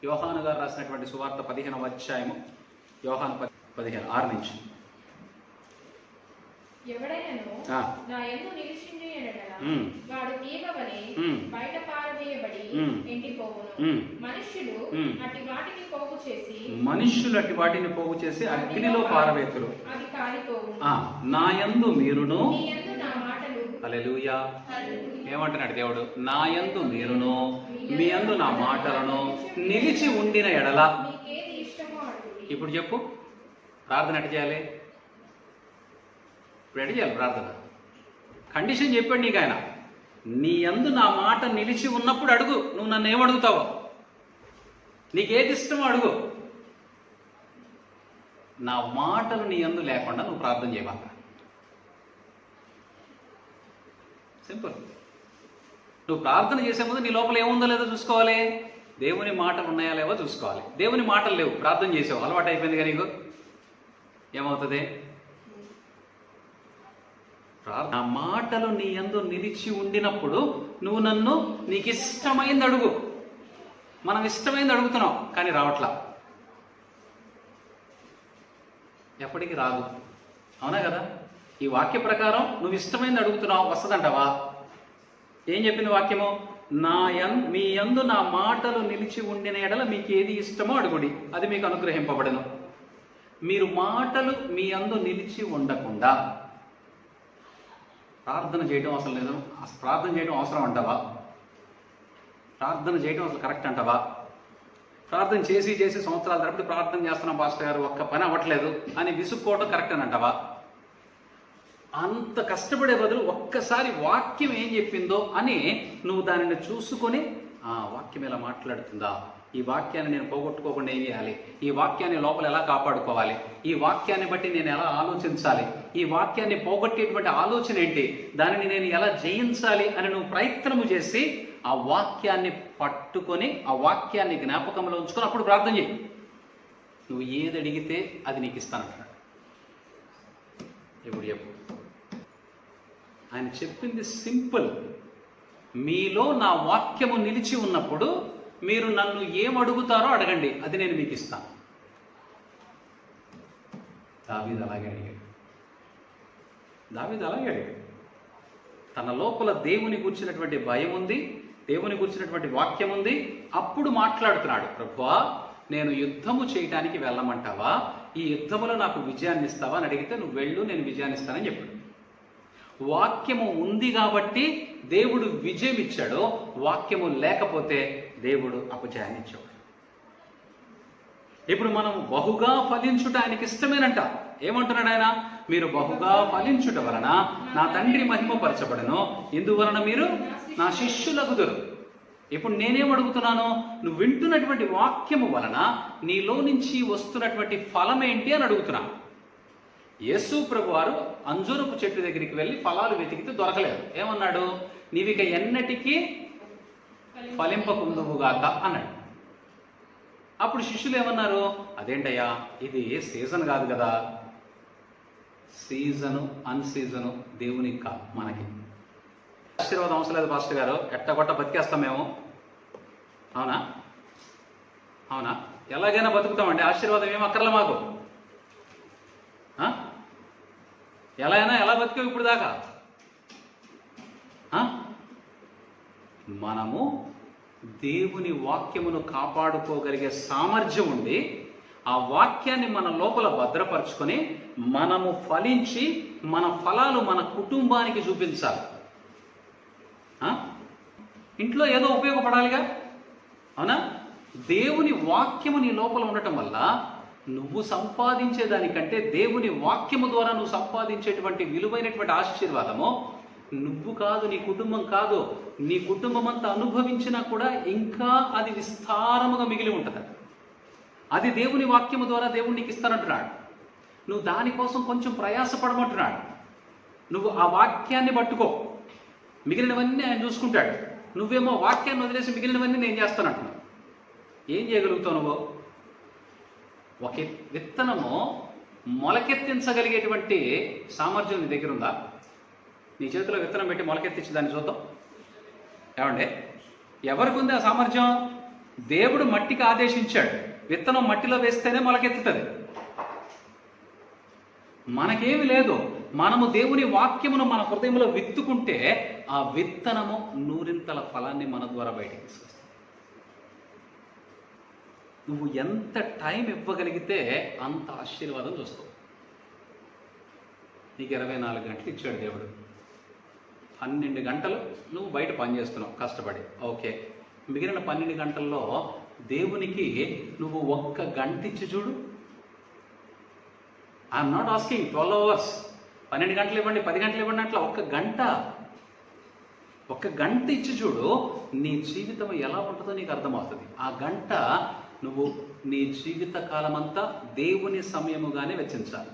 యోహాను గారు రాసినటువంటి సువార్త 15వ అధ్యాయము, యోహాను 15:6 నుంచి. ఎవడైనను నా యందు నిలిచిండు ఎడల వాడు తీగవలె బయట పారవేయబడి ఎండిపోవును. మనుష్యులు అట్టి వాటిని పోగు చేసి అగ్నిలో పారవేతురు, అది కాలిపోవును. నా యందు మీరును, నా మాటలు, హల్లెలూయా, ఏమంటున్నాడు దేవుడు, నా యందు మీరును మీ యందు నా మాటలను నిలిచి ఉండిన ఎడల. ఇప్పుడు చెప్పు, ప్రార్థన ఎట్ట చేయాలి? ఇప్పుడు ఎట్ట చేయాలి ప్రార్థన? కండిషన్ చెప్పాడు నీకు ఆయన. నీ యందు నా మాట నిలిచి ఉన్నప్పుడు అడుగు. నువ్వు నన్ను ఏమడుగుతావో, నీకేది ఇష్టమో అడుగు. నా మాటలు నీ యందు లేకుండా నువ్వు ప్రార్థన చేయబాక. సింపుల్. నువ్వు ప్రార్థన చేసే ముందు నీ లోపల ఏముందో లేదో చూసుకోవాలి. దేవుని మాటలు ఉన్నాయా లేవో చూసుకోవాలి. దేవుని మాటలు లేవు, ప్రార్థన చేసావు, అలవాటు అయిపోయింది కానీ నీకు ఏమవుతుంది? నా మాటలు నీ యందు నిలిచి ఉండినప్పుడు నువ్వు నన్ను నీకు ఇష్టమైంది అడుగు. మనం ఇష్టమైంది అడుగుతున్నాం కానీ రావట్లా, ఎప్పటికీ రాదు. అవునా కదా? ఈ వాక్య ప్రకారం నువ్వు ఇష్టమైంది అడుగుతున్నావు, వస్తుందంటావా? ఏం చెప్పింది వాక్యము? మీ యందు నా మాటలు నిలిచి ఉండిన ఎడల మీకు ఏది ఇష్టమో అడుగుడి, అది మీకు అనుగ్రహింపబడను. మీరు మాటలు మీ యందు నిలిచి ఉండకుండా ప్రార్థన చేయడం అసలు లేదు. ప్రార్థన చేయడం అవసరం అంటావా? ప్రార్థన చేయడం అసలు కరెక్ట్ అంటావా? ప్రార్థన చేసి చేసి సంవత్సరాల తరబడి ప్రార్థన చేస్తున్నాం పాస్టర్ గారు, ఒక్క పని అవ్వట్లేదు అని విసుక్కోవడం కరెక్ట్ అని అంటావా? అంత కష్టపడే బదులు ఒక్కసారి వాక్యం ఏం చెప్పిందో అని నువ్వు దానిని చూసుకొని, ఆ వాక్యం ఎలా మాట్లాడుతుందా, ఈ వాక్యాన్ని నేను పోగొట్టుకోకుండా ఏం చేయాలి, ఈ వాక్యాన్ని లోపల ఎలా కాపాడుకోవాలి, ఈ వాక్యాన్ని బట్టి నేను ఎలా ఆలోచించాలి, ఈ వాక్యాన్ని పోగొట్టేటువంటి ఆలోచన ఏంటి, దానిని నేను ఎలా జయించాలి అని నువ్వు ప్రయత్నము చేసి ఆ వాక్యాన్ని పట్టుకొని ఆ వాక్యాన్ని జ్ఞాపకంలో ఉంచుకొని అప్పుడు ప్రార్థన చేయి. నువ్వు ఏది అడిగితే అది నీకు ఇస్తానంటున్నాడు. ఇప్పుడు చెప్పు, ఆయన చెప్పింది సింపుల్. మీలో నా వాక్యము నిలిచి ఉన్నప్పుడు మీరు నన్ను ఏం అడుగుతారో అడగండి, అది నేను మీకు ఇస్తాను. దావీదు అలాగే అడిగాడు. తన లోపల దేవుని గురించినటువంటి భయం ఉంది, దేవుని గురించినటువంటి వాక్యం ఉంది. అప్పుడు మాట్లాడుతున్నాడు, ప్రభువా నేను యుద్ధము చేయటానికి వెళ్ళమంటావా, ఈ యుద్ధములో నాకు విజయాన్ని ఇస్తావా అని అడిగితే, నువ్వు వెళ్ళు, నేను విజయాన్ని ఇస్తానని చెప్పాడు. వాక్యము ఉంది కాబట్టి దేవుడు విజయం ఇచ్చాడు, వాక్యము లేకపోతే దేవుడు అపజయాన్ని ఇచ్చాడు. ఇప్పుడు మనం బహుగా ఫలించుట ఆయనకి ఇష్టమేనంట. ఏమంటున్నాడు ఆయన? మీరు బహుగా ఫలించుట వలన నా తండ్రి మహిమపరచబడను, ఇందువలన మీరు నా శిష్యులగుదురు. ఇప్పుడు నేనేం అడుగుతున్నాను? నువ్వు వింటున్నటువంటి వాక్యము వలన నీలో నుంచి వస్తున్నటువంటి ఫలం ఏంటి అని అడుగుతున్నాను. యేసు ప్రభు వారు అంజూరపు చెట్టు దగ్గరికి వెళ్ళి ఫలాలు వెతికితే దొరకలేదు. ఏమన్నాడు? నీవిక ఎన్నటికీ ఫలింపకుందువుగాక అన్నాడు. అప్పుడు శిష్యులు ఏమన్నారు? అదేంటయ్యా, ఇది సీజన్ కాదు కదా. సీజను అన్సీజను దేవునికి కాదు, మనకి. ఆశీర్వాదం అవసరం లేదు పాస్టర్ గారు, ఎట్టగొట్ట బతికేస్తాం మేము. అవునా? అవునా? ఎలాగైనా బతుకుతామండి, ఆశీర్వాదం ఏం అక్కర్లే మాకు. ఎలా బతికావు ఇప్పుడు దాకా? మనము దేవుని వాక్యమును కాపాడుకోగలిగే సామర్థ్యం ఉండి ఆ వాక్యాన్ని మన లోపల భద్రపరుచుకొని మనము ఫలించి మన ఫలాలు మన కుటుంబానికి చూపించాలి. ఇంట్లో ఏదో ఉపయోగపడాలిగా. అవునా? దేవుని వాక్యము నీ లోపల ఉండటం వల్ల నువ్వు సంపాదించేదానికంటే దేవుని వాక్యము ద్వారా నువ్వు సంపాదించేటువంటి విలువైనటువంటి ఆశీర్వాదము నువ్వు కాదు, నీ కుటుంబం కాదు, నీ కుటుంబం అంతా అనుభవించినా కూడా ఇంకా అది విస్తారముగా మిగిలి ఉంటుంది. అది దేవుని వాక్యము ద్వారా దేవుడు నీకు ఇస్తానంటున్నాడు. నువ్వు దానికోసం కొంచెం ప్రయాసపడమంటున్నాడు. నువ్వు ఆ వాక్యాన్ని పట్టుకో, మిగిలినవన్నీ ఆయన చూసుకుంటాడు. నువ్వేమో వాక్యాన్ని వదిలేసి మిగిలినవన్నీ నేను చేస్తానంటున్నావు. ఏం చేయగలుగుతావు నువ్వు? ఒక విత్తనము మొలకెత్తించగలిగేటువంటి సామర్థ్యం నీ దగ్గర ఉందా? నీ చేతిలో విత్తనం పెట్టి మొలకెత్తించి దాన్ని చూద్దాం. ఏమండి, ఎవరికి ఉంది ఆ సామర్థ్యం? దేవుడు మట్టికి ఆదేశించాడు, విత్తనం మట్టిలో వేస్తేనే మొలకెత్తుతుంది. మనకేమి లేదు, మనము దేవుని వాక్యమును మన హృదయంలో విత్తుకుంటే ఆ విత్తనము 100 ఫలాన్ని మన ద్వారా బయటికి తీసుకొస్తుంది. నువ్వు ఎంత టైం ఇవ్వగలిగితే అంత ఆశీర్వాదం చూస్తావు. నీకు 24 గంటలు ఇచ్చాడు దేవుడు, 12 గంటలు నువ్వు బయట పనిచేస్తున్నావు కష్టపడి, ఓకే. మిగిలిన 12 గంటల్లో దేవునికి నువ్వు 1 గంట ఇచ్చి చూడు. ఐఎమ్ నాట్ ఆస్కింగ్ 12 అవర్స్, 12 గంటలు ఇవ్వండి, 10 గంటలు ఇవ్వండి, అట్లా 1 గంట ఇచ్చి చూడు. నీ జీవితం ఎలా ఉంటుందో నీకు అర్థమవుతుంది. ఆ గంట నువ్వు నీ జీవిత కాలమంతా దేవుని సమయముగానే వెచ్చించాలి.